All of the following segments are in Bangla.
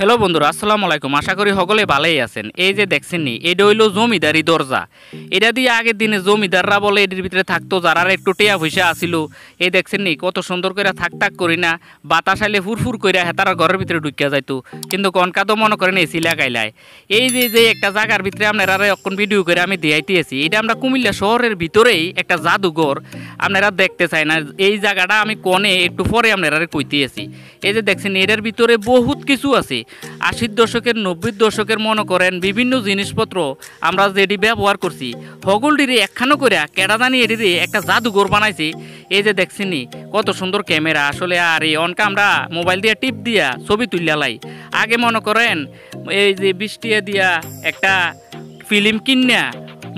হ্যালো বন্ধুরা, আসসালামু আলাইকুম। আশা করি সকলে ভালোই আছেন। এই যে দেখছেন নি, এটা হইলো জমিদারি দরজা। এটা দিয়ে আগের দিনে জমিদাররা বলে এটির ভিতরে থাকতো, যারা একটু টেয়া পয়সা আসিল। এই দেখছেন নি কত সুন্দর করে থাক করি না, বাতাস আইলে ফুরফুর করে তারা ঘরের ভিতরে ঢুকিয়া যাইতো। কিন্তু কনকা তো মনে করেন এসি লাগাইলায়। এই যে একটা জায়গার ভিতরে আপনারা এখন ভিডিও করে আমি দেখাইতেছি, এটা আমরা কুমিল্লা শহরের ভিতরেই একটা জাদুঘর। আপনারা দেখতে চাই না এই জায়গাটা আমি কোনে একটু পরে আপনারা কইতেছি। এই যে দেখছেন এটার ভিতরে বহুত কিছু আছে। 80 দশকের 90 দশকের মনে করেন বিভিন্ন জিনিসপত্র আমরা যেটি ব্যবহার করছি, হগলটিরে একখানো করে কেডাদানি এটিরে একটা জাদুঘর বানাইছি। এই যে দেখছিনি কত সুন্দর ক্যামেরা। আসলে আর এই অনকা আমরা মোবাইল দিয়ে টিপ দিয়া ছবি তুললাই। আগে মনে করেন এই যে 20 টাকা দিয়া একটা ফিল্ম কিনা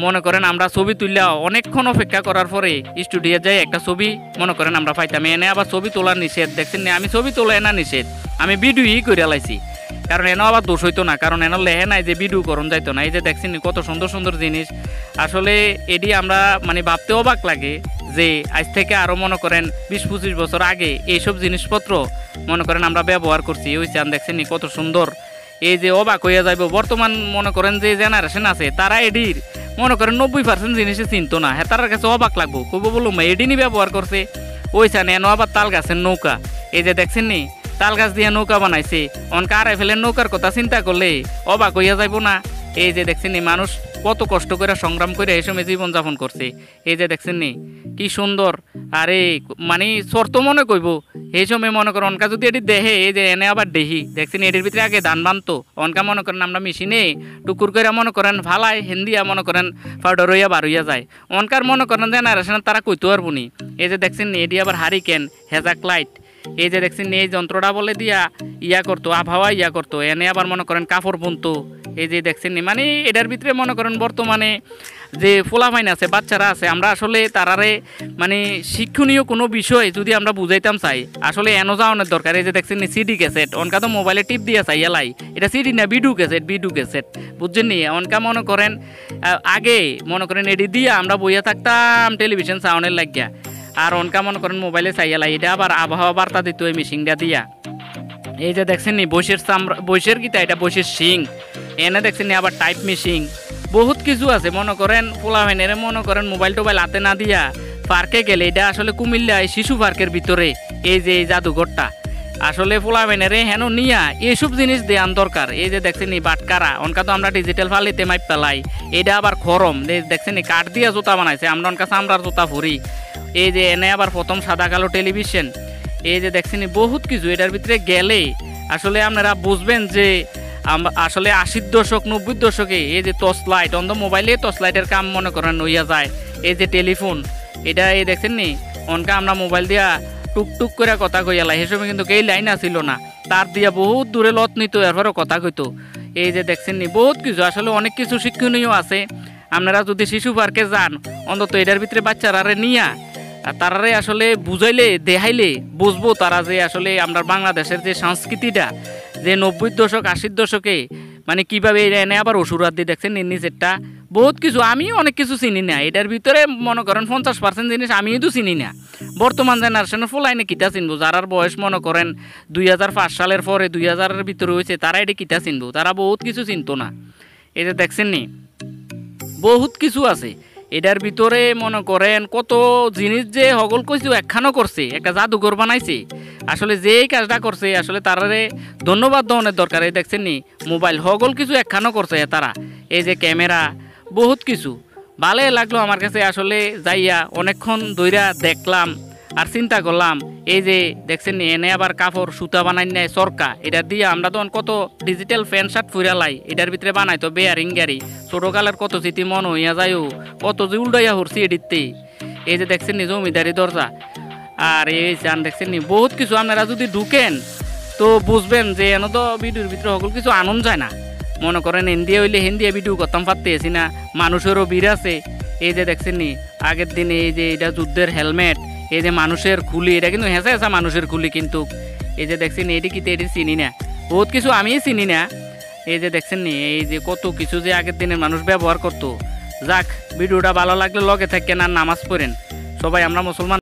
মনে করেন আমরা ছবি তুললেও অনেকক্ষণ অপেক্ষা করার পরে স্টুডিও যাই একটা ছবি মনে করেন আমরা পাইতাম। এনে আবার ছবি তোলার নিষেধ, দেখছেন না আমি ছবি তোলা না নিষেধ, আমি ভিডিওই করে লাইছি। কারণ এনে আবার দোষ হইতো না, কারণ এনে লেহে নাই যে ভিডিও করণ যাইতো না। এই যে দেখছেন কত সুন্দর সুন্দর জিনিস। আসলে এটি আমরা মানে ভাবতে অবাক লাগে যে আজ থেকে আরও মনে করেন 20-25 বছর আগে এইসব জিনিসপত্র মনে করেন আমরা ব্যবহার করছি। ওই চান দেখছেন কত সুন্দর। এই যে অবাক হইয়া যাইব বর্তমান মনে করেন যে জেনারেশন আছে, তারা এডির মনে করেন 90% জিনিসে চিনতো না। হ্যাঁ, তার কাছে অবাক লাগবো, কব বলুম এডিনি ব্যবহার করছে। ওই চান এনো আবার তাল গাছের নৌকা। এই যে দেখছেন নি তাল গাছ দিয়ে নৌকা বানাইছে। অনকা আর ফেলে নৌকার কথা চিন্তা করলে অবাক হইয়া যাইব না। এই যে দেখছেন নি মানুষ কত কষ্ট করে সংগ্রাম করে এই সময় জীবনযাপন করছে। এই যে দেখছেন নি কি সুন্দর। আরে মানে শর্ত মনে কইব এই সময় মনে করেন অনকা যদি এটি দেহে, এই যে এনে আবার দেহি দেখছেন এটির ভিতরে আগে ধান বানতো। অনকা মনে করেন আমরা মেশিনে টুকুর করে মনে করেন ভালাই হিন্দিয়া মনে করেন পাউডার হইয়া বার হইয়া যায়। অনকার মনে করেন জেনারেশন তারা কইতে পারবো নি। এই যে দেখছেন নি এটি আবার হারিকেন, হেজাক লাইট। এই যে দেখছেন এই যন্ত্রটা বলে দিয়া ইয়া করতো, আবহাওয়া ইয়া করতো। এনে আবার মনে করেন কাপড় বুনতো। এই যে দেখছেন নি মানে এটার ভিতরে মনে করেন বর্তমানে যে ফোলাফাইন আছে, বাচ্চারা আছে, আমরা আসলে তারারে মানে শিক্ষণীয় কোনো বিষয় যদি আমরা বুঝাইতাম চাই আসলে এনো যাওয়ানোর দরকার। এই যে দেখছেন নি সিডি ক্যাসেট, অনকা তো মোবাইলে টিপ দিয়া চাই এলাই, এটা সিডি না ভিডিও ক্যাসেট বুঝছেন নি। অনকা মনে করেন আগে মনে করেন এডি দিয়া আমরা বইয়া থাকতাম টেলিভিশন সাউন্ডের লাগিয়া। আর অনকা মনে করেন মোবাইলে চাইয়ালাই, এটা আবার আবহাওয়া বার্তা দিত ওই মেশিনটা দিয়া। এই যে দেখছেন নি বৈশের গীতা, এটা বৈশের শিং। এনে দেখছেন নি আবার টাইপ মেশিন, বহুত কিছু আছে। মনে করেন পোলাভেনের মনে করেন মোবাইল টোবাইল হাতে না দিয়া পার্কে গেলে, এটা আসলে কুমিল্লায় শিশু পার্কের ভিতরে এই যে এই জাদুঘরটা আসলে পোলাভেনের হেন নিয়া এইসব জিনিস দেওয়ান দরকার। এই যে দেখছেন নি বাটকারা, অনকা তো আমরা ডিজিটাল ফালিতে মাইপ পেলাই। এটা আবার খরম দেখছেন নি কাঠ দিয়া জুতা বানাইছে, আমরা অনকা চামড়ার জুতা ফুরি। এই যে এনে আবার প্রথম সাদা কালো টেলিভিশন। এই যে দেখছেন বহুত কিছু এটার ভিতরে গেলে আসলে আপনারা বুঝবেন যে আসলে 80 দশক 90 দশকে এই যে টর্চ লাইট, অন্ধ মোবাইলে টর্চ লাইটের কাম মনে করেন হইয়া যায়। এই যে টেলিফোন, এটা এই দেখছেন নি অনকা আমরা মোবাইল দিয়া টুকটুক করে কথা কইয়ালাই। সে সময় কিন্তু এই লাইন আসিল না, তার দিয়া বহুত দূরে লত নিত, এরপরও কথা কইতো। এই যে দেখছেন নি বহুত কিছু, আসলে অনেক কিছু শিক্ষণীয় আছে। আপনারা যদি শিশু পার্কে যান অন্তত এটার ভিতরে বাচ্চারা নিয়া তারারে আসলে বুঝাইলে দেখাইলে বুঝবো তারা যে আসলে আমরা বাংলাদেশের যে সংস্কৃতিটা যে 90 দশক 80 দশকে মানে কীভাবে এনে আবার অসুরাত দিয়ে দেখছেন নিচেরটা বহুত কিছু আমি অনেক কিছু চিনি না। এটার ভিতরে মনে করেন 50% জিনিস আমিও তো চিনি না। বর্তমান জেনারেশনের ফুলাইনে কিতা চিনবো, যারার বয়স মনে করেন 2005 সালের পরে 2000-এর ভিতরে হয়েছে, তারা এটা কিতা চিনবো, তারা বহুত কিছু চিনতো না। এটা দেখছেন নি বহুত কিছু আছে এটার ভিতরে মনে করেন কত জিনিস যে হগল কিছু একখানো করছে, একটা জাদুঘর বানাইছে। আসলে যেই কাজটা করছে আসলে তারারে ধন্যবাদ দেওয়ার দরকার। এই দেখছেন নি মোবাইল হগল কিছু একখানো করছে তারা। এই যে ক্যামেরা বহুত কিছু ভালোই লাগলো আমার কাছে। আসলে যাইয়া অনেকক্ষণ দইরা দেখলাম আর চিন্তা করলাম। এই যে দেখছেন নি এনে আবার কাপড় সুতা বানাই নেয় চরকা, এটা দিয়ে আমরা তখন কত ডিজিটাল প্যান্ট শার্ট ফুরালাই এটার ভিতরে বানাইতো বেয়ারিং গাড়ি। ছোটোকালের কত স্মৃতি মন হইয়া যায়ও, কত যে উল্টাইয়া হরছি এডিতে। এই যে দেখছেন নি জমিদারি দরজা। আর এই চান দেখছেন নি বহুত কিছু, আপনারা যদি ঢুকেন তো বুঝবেন যে এন তো ভিডিওর ভিতরে সকল কিছু আনন্দ যায় না। মনে করেন হিন্দি হইলে হিন্দি ভিডিও করতাম পারতেছি না, মানুষেরও ভিড় আছে। এই যে দেখছেন নি আগের দিনে এই যে এটা যুদ্ধের হেলমেট, এই যে মানুষের খুলি, এটা কিন্তু হেঁচা হেঁচা মানুষের খুলি কিন্তু। এই যে দেখছেন এটি কিন্তু এটি চিনি না, বহুত কিছু আমিই চিনি না। এই যে দেখছেন নি এই যে কত কিছু যে আগের দিনের মানুষ ব্যবহার করতো। যাক, ভিডিওটা ভালো লাগলে লগে থাকেন আর নামাজ পড়েন। সবাই আমরা মুসলমান।